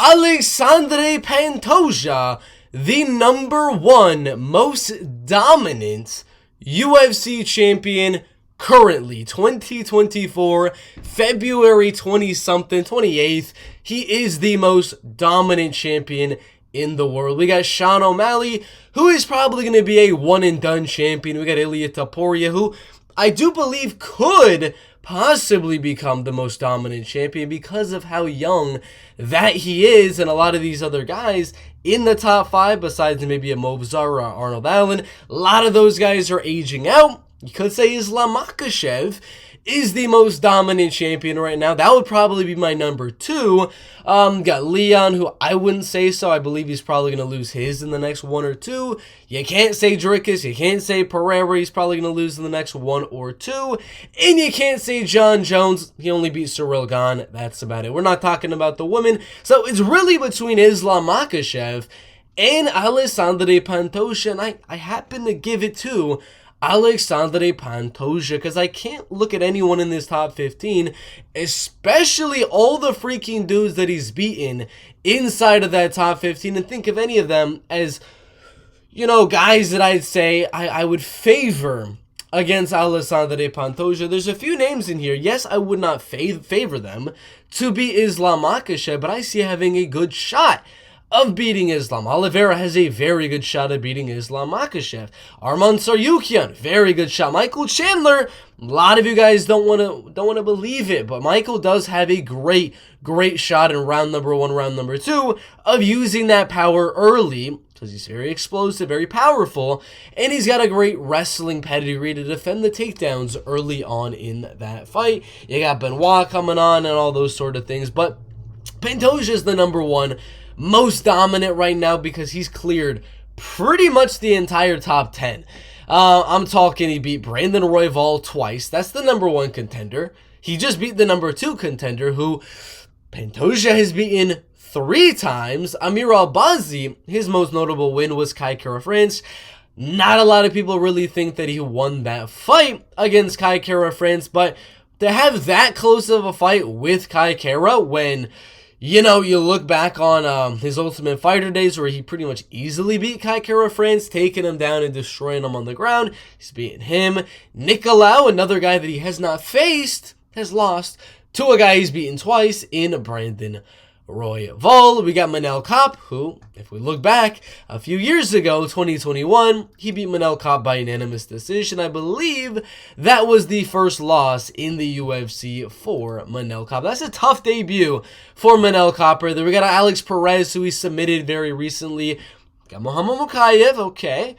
Alexandre Pantoja, the #1 most dominant UFC champion currently, 2024, February 20-something, 28th. He is the most dominant champion in the world. We got Sean O'Malley, who is probably going to be a one-and-done champion. We got Ilia Topuria, who I do believe could possibly become the most dominant champion because of how young that he is, and a lot of these other guys in the top 5, besides maybe a Movzar or Arnold Allen, a lot of those guys are aging out. You could say Islam Makhachev is the most dominant champion right now. That would probably be my #2. Got Leon, who I wouldn't say so. I believe he's probably going to lose his in the next 1 or 2. You can't say Dricus. You can't say Pereira. He's probably going to lose in the next 1 or 2. And you can't say John Jones. He only beat Cyril Gane. That's about it. We're not talking about the women. So it's really between Islam Makhachev and Alexandre Pantoja. And I happen to give it to Alexandre Pantoja because I can't look at anyone in this top 15, especially all the freaking dudes that he's beaten inside of that top 15, and think of any of them as, you know, guys that I'd say I would favor against Alexandre Pantoja. There's a few names in here. Yes, I would not favor them to beat Islam Makhachev, but I see having a good shot of beating Islam. Oliveira has a very good shot of beating Islam Makhachev. Arman Tsarukyan, very good shot. Michael Chandler, a lot of you guys don't want to believe it, but Michael does have a great shot in round #1, round #2 of using that power early, because he's very explosive, very powerful, and he's got a great wrestling pedigree to defend the takedowns early on in that fight. You got Benoit coming on and all those sort of things, but Pantoja is the #1 most dominant right now because he's cleared pretty much the entire top 10. I'm talking he beat Brandon Royval twice. That's the #1 contender. He just beat the #2 contender, who Pantoja has beaten 3 times. Amir Albazi, his most notable win was Kai Kara-France. Not a lot of people really think that he won that fight against Kai Kara-France, but to have that close of a fight with Kai Kara when, you know, you look back on his Ultimate Fighter days where he pretty much easily beat Kai Kara-France, taking him down and destroying him on the ground. He's beating him. Nicolau, another guy that he has not faced, has lost to a guy he's beaten twice in Brandon Royval. We got Manel Kape, who, if we look back a few years ago, 2021, he beat Manel Kape by unanimous decision. I believe that was the first loss in the UFC for Manel Kape. That's a tough debut for Manel Kape. Then we got Alex Perez, who he submitted very recently. Got Muhammad Mokaev, okay.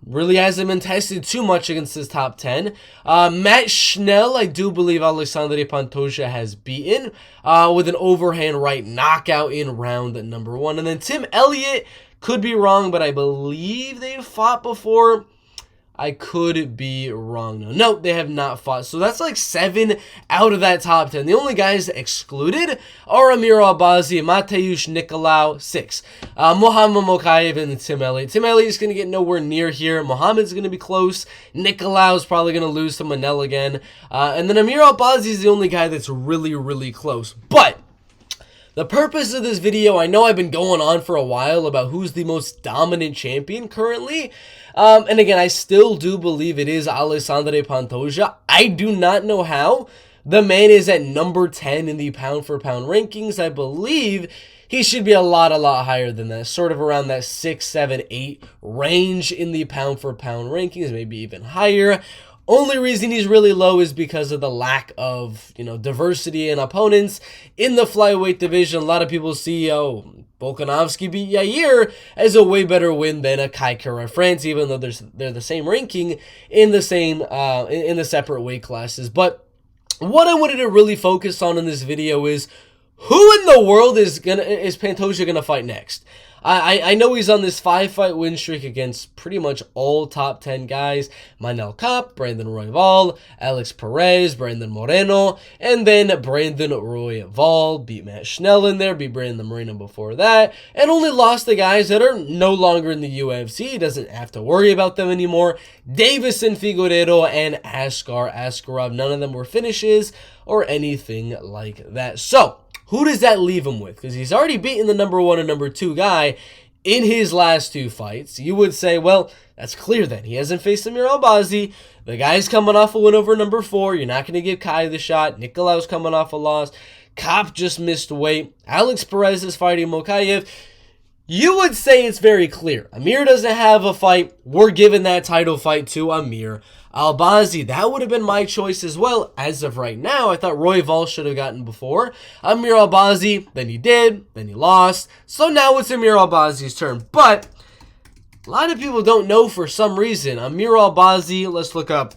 Really hasn't been tested too much against his top 10. Matt Schnell, I do believe Alexandre Pantoja has beaten with an overhand right knockout in round #1. And then Tim Elliott, could be wrong, but I believe they've fought before. I could be wrong. No, they have not fought. So that's like 7 out of that top 10. The only guys excluded are Amir Albazi, Mateusz Nicolau, 6. Muhammad Mokaev and Tim Elliott. Tim Elliott is going to get nowhere near here. Muhammad's going to be close. Nicolau is probably going to lose to Manel again. And then Amir Albazi is the only guy that's really close. But the purpose of this video, I know I've been going on for a while about who's the most dominant champion currently. And again, I still do believe it is Alexandre Pantoja. I do not know how. The man is at #10 in the pound-for-pound rankings. I believe he should be a lot higher than that. Sort of around that 6, 7, 8 range in the pound-for-pound rankings, maybe even higher. Only reason he's really low is because of the lack of, you know, diversity in opponents in the flyweight division. A lot of people see, Volkanovski beat Yair as a way better win than a Kai Kara-France, even though they're the same ranking in the same in the separate weight classes. But what I wanted to really focus on in this video is who in the world is Pantoja gonna fight next? I know he's on this 5-fight win streak against pretty much all top 10 guys. Manel Kape, Brandon Royval, Alex Perez, Brandon Moreno, and then Brandon Royval beat Matt Schnell in there, beat Brandon Moreno before that, and only lost the guys that are no longer in the UFC. He doesn't have to worry about them anymore. Davison Figueiredo and Askar Askarov. None of them were finishes or anything like that. So, who does that leave him with? Because he's already beaten the number 1 and number 2 guy in his last 2 fights. You would say, well, that's clear then. He hasn't faced Amir Albazi. The guy's coming off a win over number 4. You're not going to give Kai the shot. Nicolau's coming off a loss. Kape just missed weight. Alex Perez is fighting Mokaev. You would say it's very clear. Amir doesn't have a fight. We're giving that title fight to Amir Albazi. That would have been my choice as well. As of right now, I thought Royval should have gotten before Amir Albazi. Then he did. Then he lost. So now it's Amir Albazi's turn. But a lot of people don't know for some reason. Amir Albazi, let's look up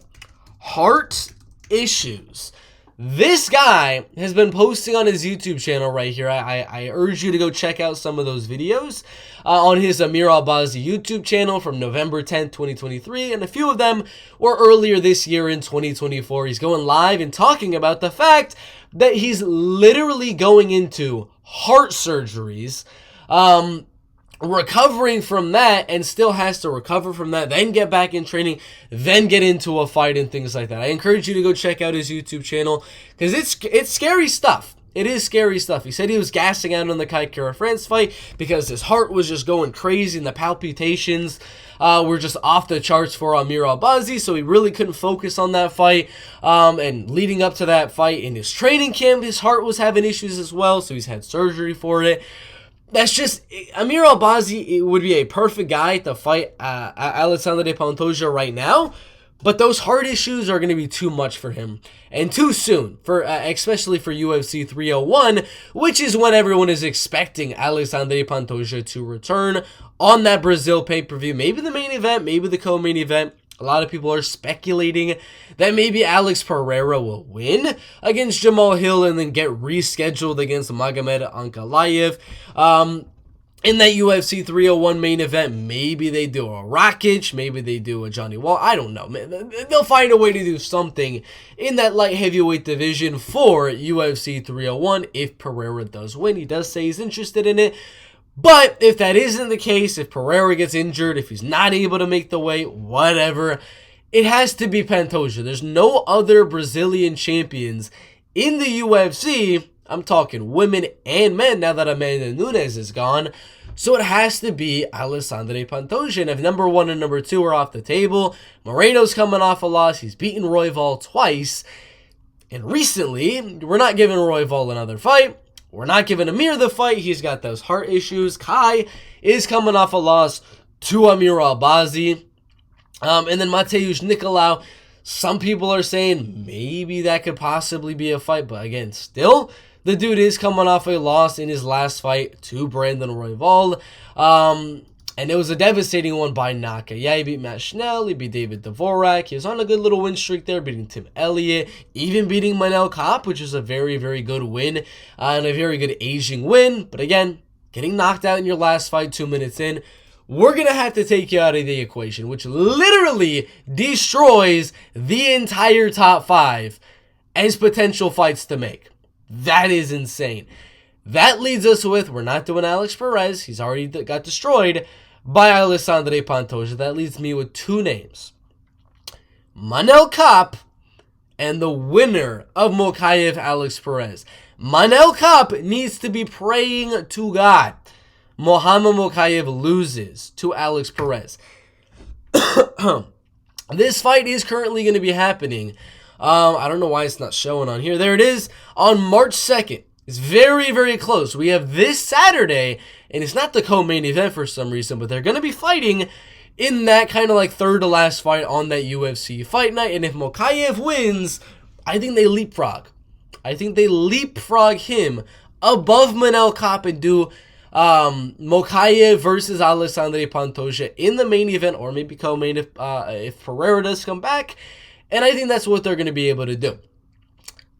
heart issues. This guy has been posting on his YouTube channel right here. I urge you to go check out some of those videos on his Amir Albazi YouTube channel from November 10th, 2023. And a few of them were earlier this year in 2024. He's going live and talking about the fact that he's literally going into heart surgeries, recovering from that, and still has to recover from that, then get back in training, then get into a fight and things like that. I encourage you to go check out his YouTube channel because it's scary stuff. It is scary stuff. He said he was gassing out on the Kai Kara-France fight because his heart was just going crazy and the palpitations were just off the charts for Amir Albazi, so he really couldn't focus on that fight. And leading up to that fight in his training camp, his heart was having issues as well, so he's had surgery for it. That's just, Amir Albazi would be a perfect guy to fight Alexandre Pantoja right now, but those heart issues are going to be too much for him and too soon, for especially for UFC 301, which is when everyone is expecting Alexandre Pantoja to return on that Brazil pay-per-view. Maybe the main event, maybe the co-main event. A lot of people are speculating that maybe Alex Pereira will win against Jamal Hill and then get rescheduled against Magomed Ankalaev. In that UFC 301 main event, maybe they do a Rakic, maybe they do a Johnny Wall. I don't know, man. They'll find a way to do something in that light heavyweight division for UFC 301 if Pereira does win. He does say he's interested in it. But if that isn't the case, if Pereira gets injured, if he's not able to make the weight, whatever, it has to be Pantoja. There's no other Brazilian champions in the UFC. I'm talking women and men now that Amanda Nunes is gone. So it has to be Alexandre Pantoja. And if number 1 and number 2 are off the table, Moreno's coming off a loss. He's beaten Royval twice. And recently, we're not giving Royval another fight. We're not giving Amir the fight. He's got those heart issues. Kai is coming off a loss to Amir Albazi. And then Mateusz Nicolau. Some people are saying maybe that could possibly be a fight. But again, still, the dude is coming off a loss in his last fight to Brandon Royval. And it was a devastating one by Naka. Yeah, he beat Matt Schnell, he beat David Dvorak. He was on a good little win streak there, beating Tim Elliott, even beating Manel Kape, which is a very, very good win, and a very good aging win. But again, getting knocked out in your last fight 2 minutes in, we're going to have to take you out of the equation, which literally destroys the entire top 5 as potential fights to make. That is insane. That leads us with, we're not doing Alex Perez. He's already got destroyed by Alexandre Pantoja. That leaves me with 2 names. Manel Kape and the winner of Mokaev, Alex Perez. Manel Kape needs to be praying to God Muhammad Mokaev loses to Alex Perez. This fight is currently going to be happening. I don't know why it's not showing on here. There it is, on March 2nd. It's very, very close. We have this Saturday, and it's not the co-main event for some reason, but they're going to be fighting in that kind of like third to last fight on that UFC fight night. And if Mokaev wins, I think they leapfrog. I think they leapfrog him above Manel Kape and do Mokaev versus Alexandre Pantoja in the main event, or maybe co-main if Pereira does come back. And I think that's what they're going to be able to do.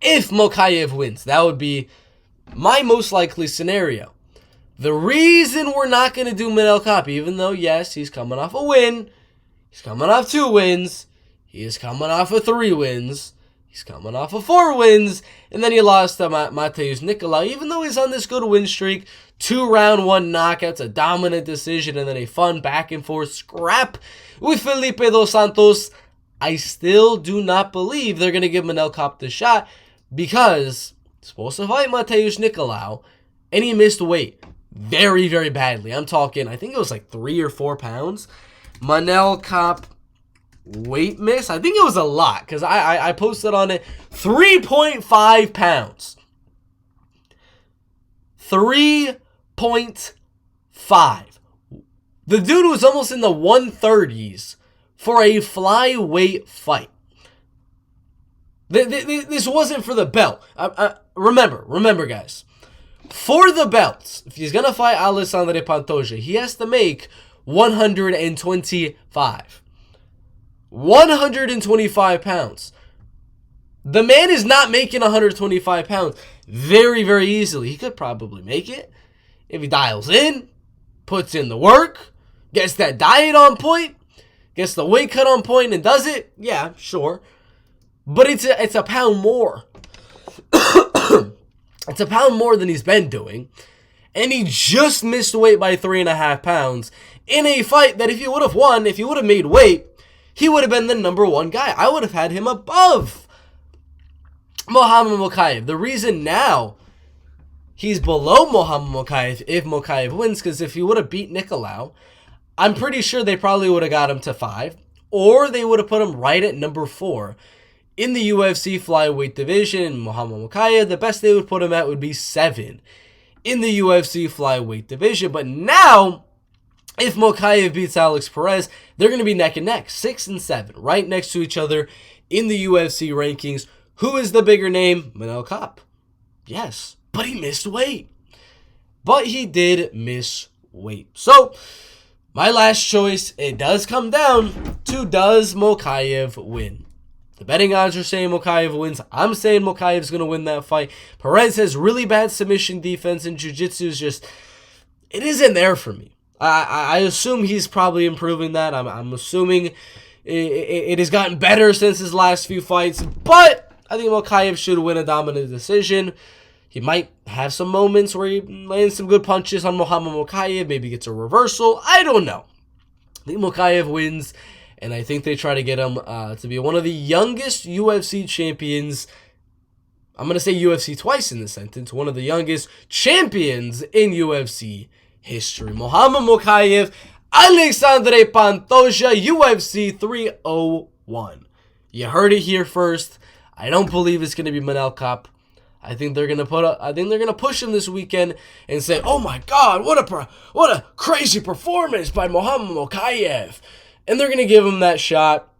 If Mokaev wins, that would be my most likely scenario. The reason we're not going to do Manel Kape, even though, yes, he's coming off a win, he's coming off 2 wins, he is coming off of 3 wins, he's coming off of 4 wins, and then he lost to Mateusz Nicolau, even though he's on this good win streak, 2 round 1 knockouts, a dominant decision, and then a fun back and forth scrap with Felipe dos Santos. I still do not believe they're going to give Manel Kape the shot, because supposed to fight Mateusz Nicolau, and he missed weight very, very badly. I'm talking, I think it was like 3 or 4 pounds. Manel Kape weight miss, I think it was a lot, because I posted on it 3.5 pounds. 3.5. The dude was almost in the 130s for a flyweight fight. This wasn't for the belt. Remember, guys. For the belts, if he's going to fight Alexandre Pantoja, he has to make 125. 125 pounds. The man is not making 125 pounds very, very easily. He could probably make it if he dials in, puts in the work, gets that diet on point, gets the weight cut on point, and does it. Yeah, sure. But it's a pound more. It's a pound more than he's been doing. And he just missed weight by 3.5 pounds in a fight that if he would have won, if he would have made weight, he would have been the number 1 guy. I would have had him above Muhammad Mokaev. The reason now he's below Muhammad Mokaev if Mokaev wins, because if he would have beat Nicolau, I'm pretty sure they probably would have got him to 5, or they would have put him right at number 4. In the UFC flyweight division, Muhammad Mokaev, the best they would put him at would be 7 in the UFC flyweight division. But now, if Mokaev beats Alex Perez, they're going to be neck and neck, 6 and 7, right next to each other in the UFC rankings. Who is the bigger name? Manel Kape. Yes, but he missed weight. But he did miss weight. So, my last choice, it does come down to, does Mokaev win? The betting odds are saying Mokaev wins. I'm saying Mokaev's going to win that fight. Perez has really bad submission defense, and jiu-jitsu is just, it isn't there for me. I assume he's probably improving that. I'm assuming it has gotten better since his last few fights. But I think Mokaev should win a dominant decision. He might have some moments where he lands some good punches on Muhammad Mokaev. Maybe gets a reversal. I don't know. I think Mokaev wins. And I think they try to get him to be one of the youngest UFC champions. I'm going to say UFC twice in this sentence. One of the youngest champions in UFC history. Muhammad Mokaev, Alexandre Pantoja, UFC 301. You heard it here first. I don't believe it's going to be Manel Kape. I think they're going to push him this weekend and say, "Oh my God, what a crazy performance by Muhammad Mokaev." And they're going to give him that shot.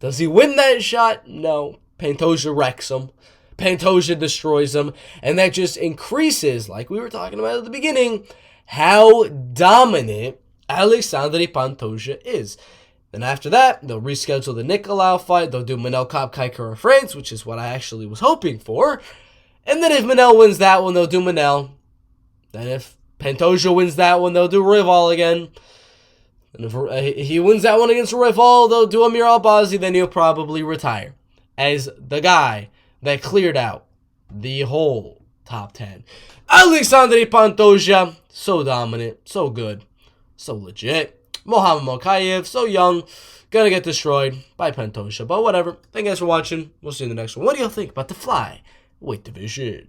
Does he win that shot? No. Pantoja wrecks him. Pantoja destroys him. And that just increases, like we were talking about at the beginning, how dominant Alexandre Pantoja is. Then after that, they'll reschedule the Nicolau fight. They'll do Manel Kape Kaikara France, which is what I actually was hoping for. And then if Manel wins that one, they'll do Manel. Then if Pantoja wins that one, they'll do Rival again. And if he wins that one against Rival, they'll do Amir Albazi, then he'll probably retire as the guy that cleared out the whole top 10. Alexandre Pantoja, so dominant, so good, so legit. Muhammad Mokaev, so young, gonna get destroyed by Pantoja. But whatever. Thank you guys for watching. We'll see you in the next one. What do y'all think about the flyweight division?